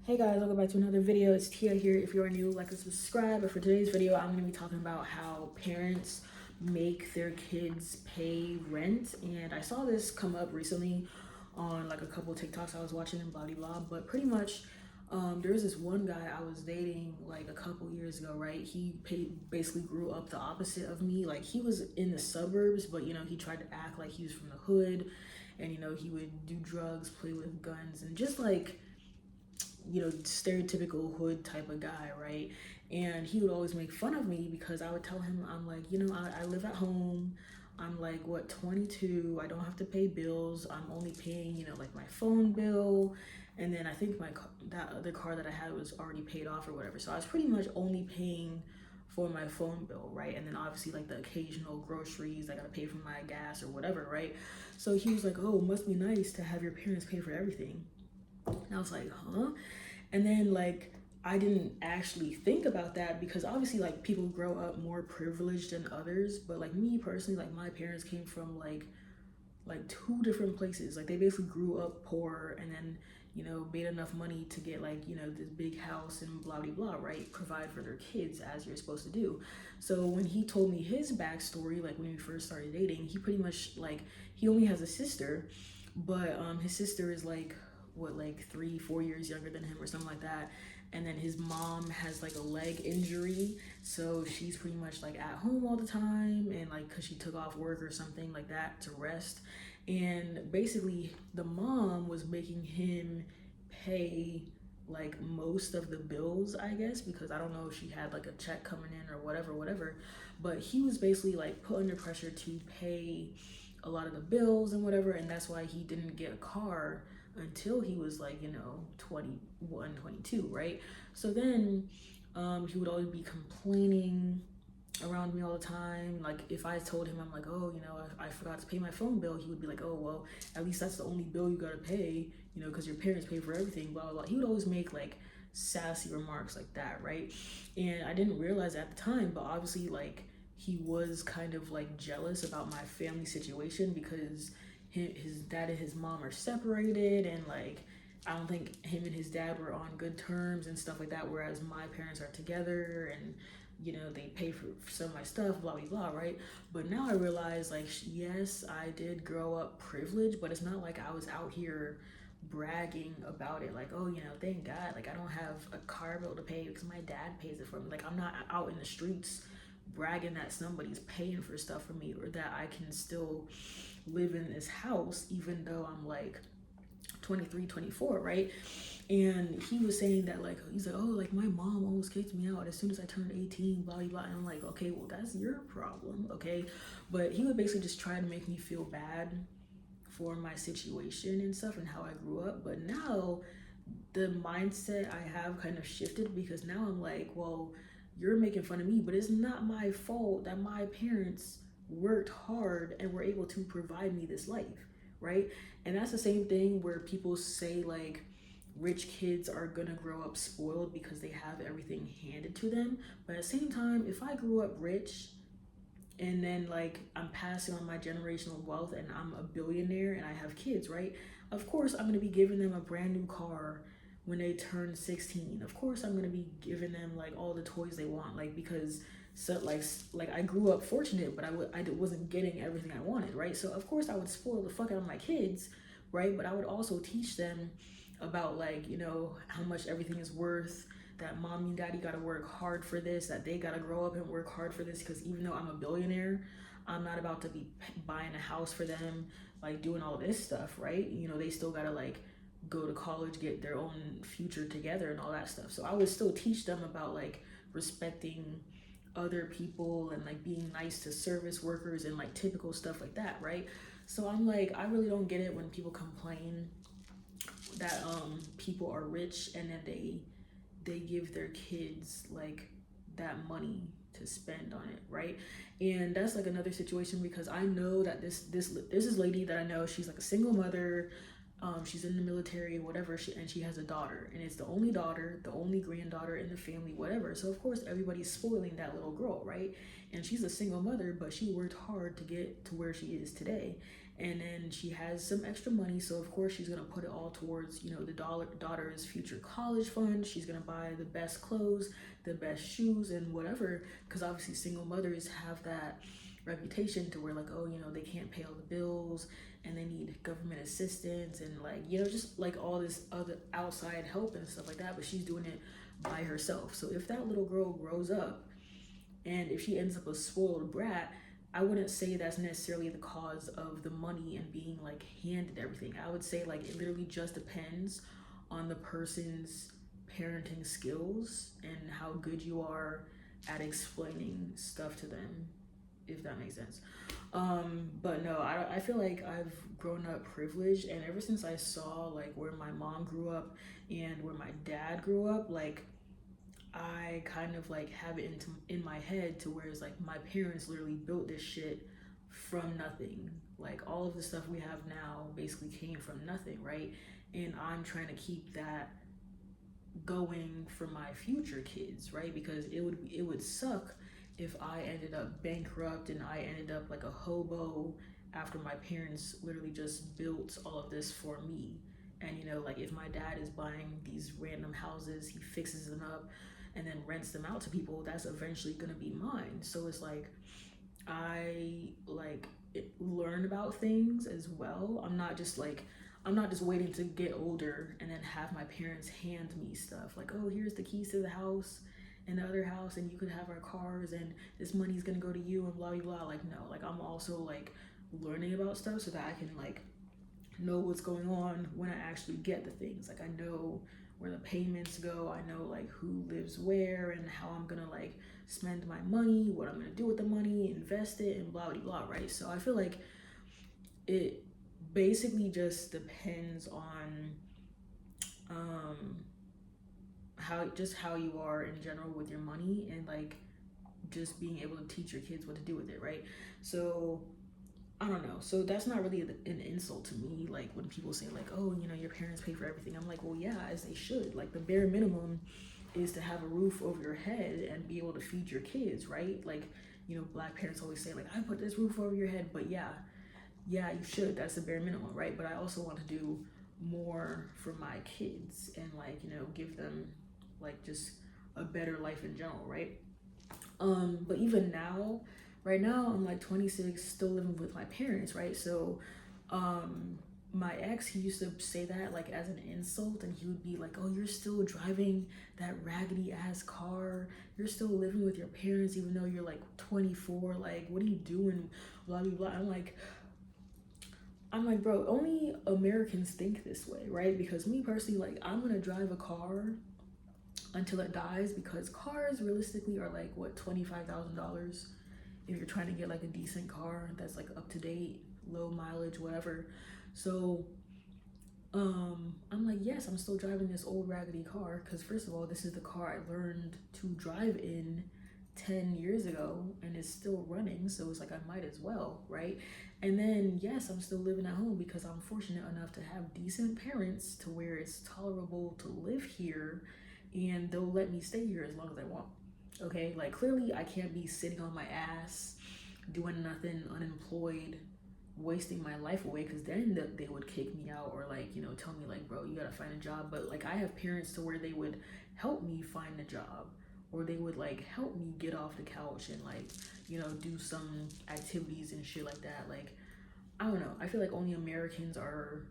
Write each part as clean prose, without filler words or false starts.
Hey guys, welcome back to another video. It's Tia here. If you are new, like and subscribe. But for today's video, I'm going to be talking about how parents make their kids pay rent. And I saw this come up recently on like a couple of TikToks I was watching and blah blah blah. But pretty much, there was this one guy I was dating like a couple years ago, right? Basically grew up the opposite of me. Like he was in the suburbs, but he tried to act like he was from the hood, and he would do drugs, play with guns, and just like stereotypical hood type of guy, right? And he would always make fun of me because I would tell him, I'm like, I live at home. I'm like, what, 22? I don't have to pay bills. I'm only paying, like my phone bill. And then I think that other car that I had was already paid off or whatever. So I was pretty much only paying for my phone bill, right? And then obviously like the occasional groceries, I gotta pay for my gas or whatever, right? So he was like, oh, it must be nice to have your parents pay for everything. And I was like, huh? And then like I didn't actually think about that because obviously like people grow up more privileged than others, but like me personally, like my parents came from like two different places. Like they basically grew up poor and then made enough money to get like this big house and blah blah blah, right? Provide for their kids as you're supposed to do. So when he told me his backstory, like when we first started dating, he pretty much like he only has a sister, but his sister is like what, like 3 4 years younger than him or something like that. And then his mom has like a leg injury, so she's pretty much like at home all the time, and like because she took off work or something like that to rest. And basically the mom was making him pay like most of the bills, I guess, because I don't know if she had like a check coming in or whatever, but he was basically like put under pressure to pay a lot of the bills and whatever. And that's why he didn't get a car until he was like 21, 22, right? So then he would always be complaining around me all the time. Like if I told him, I'm like, oh, I forgot to pay my phone bill, he would be like, oh well, at least that's the only bill you gotta pay, because your parents pay for everything, blah blah blah. He would always make like sassy remarks like that, right? And I didn't realize at the time, but obviously like he was kind of like jealous about my family situation because his dad and his mom are separated, and like I don't think him and his dad were on good terms and stuff like that, whereas my parents are together, and they pay for some of my stuff, blah blah blah, right? But now I realize like yes, I did grow up privileged, but it's not like I was out here bragging about it like, oh, thank God, like I don't have a car bill to pay because my dad pays it for me. Like I'm not out in the streets bragging that somebody's paying for stuff for me, or that I can still live in this house even though I'm like 23, 24, right? And he was saying that like he's like, oh, like my mom almost kicked me out as soon as I turned 18, blah blah blah. And I'm like, okay, well that's your problem, okay? But he would basically just try to make me feel bad for my situation and stuff and how I grew up. But now the mindset I have kind of shifted because now I'm like, well, you're making fun of me, but it's not my fault that my parents worked hard and were able to provide me this life, right? And that's the same thing where people say like rich kids are gonna grow up spoiled because they have everything handed to them. But at the same time, if I grew up rich and then like I'm passing on my generational wealth and I'm a billionaire and I have kids, right? Of course I'm going to be giving them a brand new car when they turn 16. Of course I'm going to be giving them like all the toys they want, like because so like I grew up fortunate, but I wasn't getting everything I wanted, right? So of course I would spoil the fuck out of my kids, right? But I would also teach them about like how much everything is worth, that mommy and daddy gotta work hard for this, that they gotta grow up and work hard for this, because even though I'm a billionaire, I'm not about to be buying a house for them, like doing all this stuff, right? They still gotta like go to college, get their own future together and all that stuff. So I would still teach them about like respecting other people and like being nice to service workers and like typical stuff like that, right? So I'm like, I really don't get it when people complain that people are rich and then they give their kids like that money to spend on it, right? And that's like another situation because I know that this lady that I know, she's like a single mother. She's in the military, whatever, and she has a daughter, and it's the only daughter, the only granddaughter in the family, whatever. So of course everybody's spoiling that little girl, right? And she's a single mother, but she worked hard to get to where she is today. and then she has some extra money, so of course she's gonna put it all towards, the daughter's future college fund. She's gonna buy the best clothes, the best shoes, and whatever, because obviously single mothers have that reputation to where, like, oh, they can't pay all the bills and they need government assistance, and like, just like all this other outside help and stuff like that, but she's doing it by herself. So if that little girl grows up and if she ends up a spoiled brat, I wouldn't say that's necessarily the cause of the money and being like handed everything. I would say like it literally just depends on the person's parenting skills and how good you are at explaining stuff to them, if that makes sense. But no, I feel like I've grown up privileged, and ever since I saw like where my mom grew up and where my dad grew up, like I kind of like have it in my head to where it's like my parents literally built this shit from nothing. Like all of the stuff we have now basically came from nothing, right? And I'm trying to keep that going for my future kids, right? Because it would suck if I ended up bankrupt and I ended up like a hobo after my parents literally just built all of this for me. And like if my dad is buying these random houses, he fixes them up and then rents them out to people, that's eventually gonna be mine. So it's like I like learn about things as well. I'm not just waiting to get older and then have my parents hand me stuff like, oh, here's the keys to the house and the other house, and you could have our cars, and this money's gonna go to you, and blah blah blah. Like no, like I'm also like learning about stuff so that I can like know what's going on when I actually get the things. Like I know where the payments go, I know like who lives where and how I'm gonna like spend my money, what I'm gonna do with the money, invest it, and blah blah blah, right? So I feel like it basically just depends on how you are in general with your money, and like just being able to teach your kids what to do with it, right? So I don't know. So that's not really an insult to me. Like when people say like, oh, your parents pay for everything. I'm like, well, yeah, as they should. Like the bare minimum is to have a roof over your head and be able to feed your kids, right? Like, Black parents always say like, I put this roof over your head, but yeah, you should. That's the bare minimum, right? But I also want to do more for my kids and like, give them like just a better life in general, right? But even now, right now I'm like 26, still living with my parents, right? So my ex, he used to say that like as an insult, and he would be like, oh, you're still driving that raggedy ass car, you're still living with your parents even though you're like 24, like what are you doing, blah blah blah. I'm like, bro, only Americans think this way, right? Because me personally, like I'm gonna drive a car until it dies, because cars realistically are like what, $25,000 if you're trying to get like a decent car that's like up to date, low mileage, whatever. So I'm like, yes, I'm still driving this old raggedy car because first of all, this is the car I learned to drive in 10 years ago and it's still running, so it's like I might as well, right? And then yes, I'm still living at home because I'm fortunate enough to have decent parents to where it's tolerable to live here, and they'll let me stay here as long as I want. Okay, like clearly I can't be sitting on my ass doing nothing, unemployed, wasting my life away, because then they would kick me out or like tell me like, bro, you gotta find a job. But like I have parents to where they would help me find a job, or they would like help me get off the couch and like do some activities and shit like that. Like I don't know, I feel like only Americans are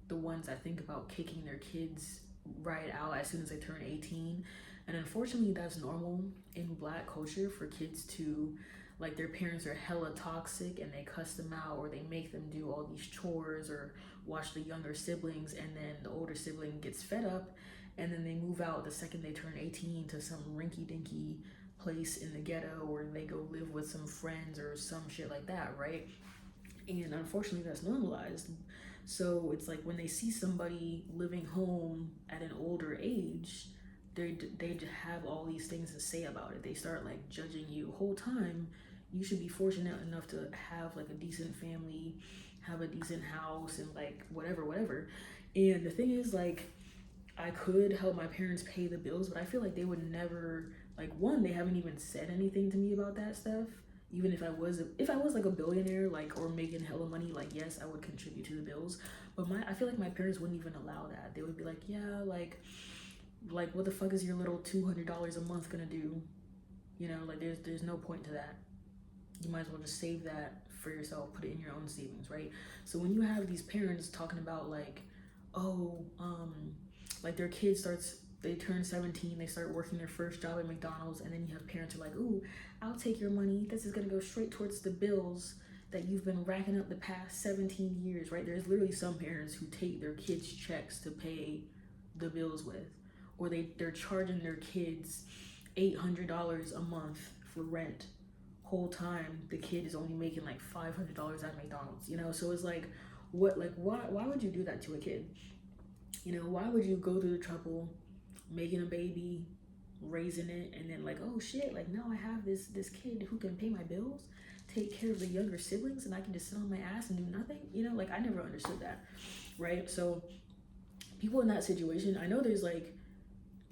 the ones that think about kicking their kids right out as soon as they turn 18. And unfortunately that's normal in Black culture for kids to, like, their parents are hella toxic and they cuss them out, or they make them do all these chores or watch the younger siblings, and then the older sibling gets fed up and then they move out the second they turn 18 to some rinky-dinky place in the ghetto, or they go live with some friends or some shit like that, right? And unfortunately that's normalized. So it's like when they see somebody living home at an older age, they have all these things to say about it. They start like judging you. Whole time you should be fortunate enough to have like a decent family, have a decent house, and like whatever. And the thing is, like, I could help my parents pay the bills, but I feel like they would never, like, one, they haven't even said anything to me about that stuff. Even if I was like a billionaire, like, or making hella money, like, yes, I would contribute to the bills. But I feel like my parents wouldn't even allow that. They would be like, yeah, like what the fuck is your little $200 a month gonna do? You know, like there's no point to that. You might as well just save that for yourself, put it in your own savings, right? So when you have these parents talking about like, oh, like their kid they turn 17, they start working their first job at McDonald's, and then you have parents who are like, ooh, I'll take your money. This is gonna go straight towards the bills that you've been racking up the past 17 years, right? There's literally some parents who take their kids' checks to pay the bills with, or they're charging their kids $800 a month for rent. Whole time the kid is only making like $500 at McDonald's, you know? So it's like, why would you do that to a kid? You know, why would you go through the trouble making a baby, raising it, and then like, oh shit, like now I have this kid who can pay my bills, take care of the younger siblings, and I can just sit on my ass and do nothing? You know, like I never understood that, right? So people in that situation, I know there's like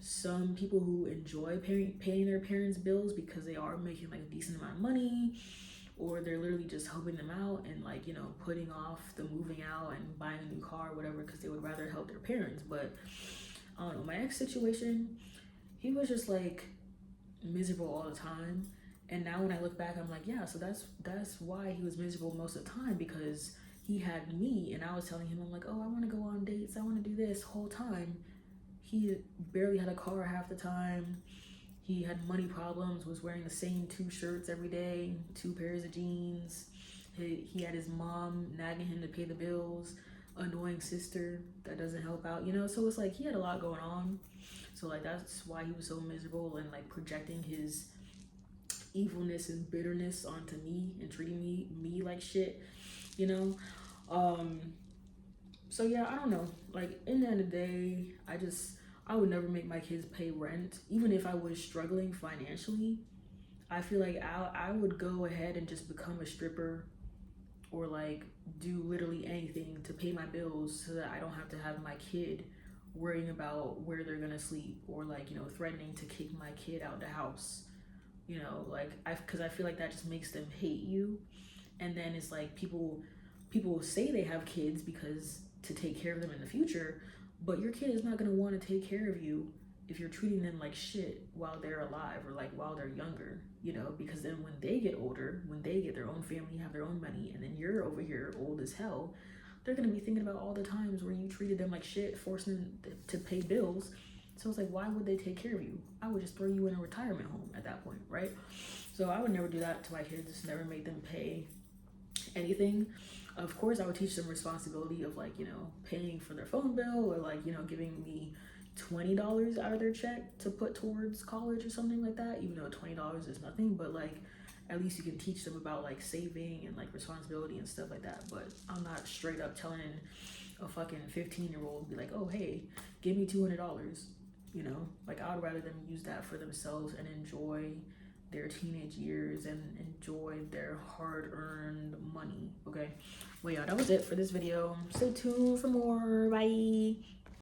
some people who enjoy paying their parents' bills because they are making like a decent amount of money, or they're literally just helping them out and like, you know, putting off the moving out and buying a new car or whatever because they would rather help their parents. But I don't know, my ex situation, he was just like miserable all the time. And now when I look back, I'm like, yeah, so that's why he was miserable most of the time, because he had me and I was telling him, I'm like, oh, I want to go on dates, I want to do this whole time. He barely had a car half the time. He had money problems, was wearing the same 2 shirts every day, 2 pairs of jeans. He had his mom nagging him to pay the bills, annoying sister that doesn't help out, you know? So it's like he had a lot going on. So like that's why he was so miserable and like projecting his evilness and bitterness onto me and treating me like shit, you know? So yeah, I don't know. Like in the end of the day, I would never make my kids pay rent, even if I was struggling financially. I feel like I would go ahead and just become a stripper, or like do literally anything to pay my bills so that I don't have to have my kid worrying about where they're gonna sleep, or like, you know, threatening to kick my kid out the house. You know, like because I feel like that just makes them hate you. And then it's like people say they have kids because to take care of them in the future, but your kid is not going to want to take care of you if you're treating them like shit while they're alive, or like while they're younger, you know? Because then when they get older, when they get their own family, have their own money, and then you're over here old as hell, they're going to be thinking about all the times where you treated them like shit, forcing them to pay bills. So it's like, why would they take care of you? I would just throw you in a retirement home at that point, right? So I would never do that to my kids, never make them pay anything. Of course, I would teach them responsibility of like, you know, paying for their phone bill, or like, you know, giving me $20 out of their check to put towards college or something like that, even though $20 is nothing. But like, at least you can teach them about like saving and like responsibility and stuff like that. But I'm not straight up telling a fucking 15-year-old be like, oh hey, give me $200. You know, like I would rather them use that for themselves and enjoy their teenage years and enjoy their hard-earned money. Okay, well yeah, that was it for this video. Stay tuned for more. Bye.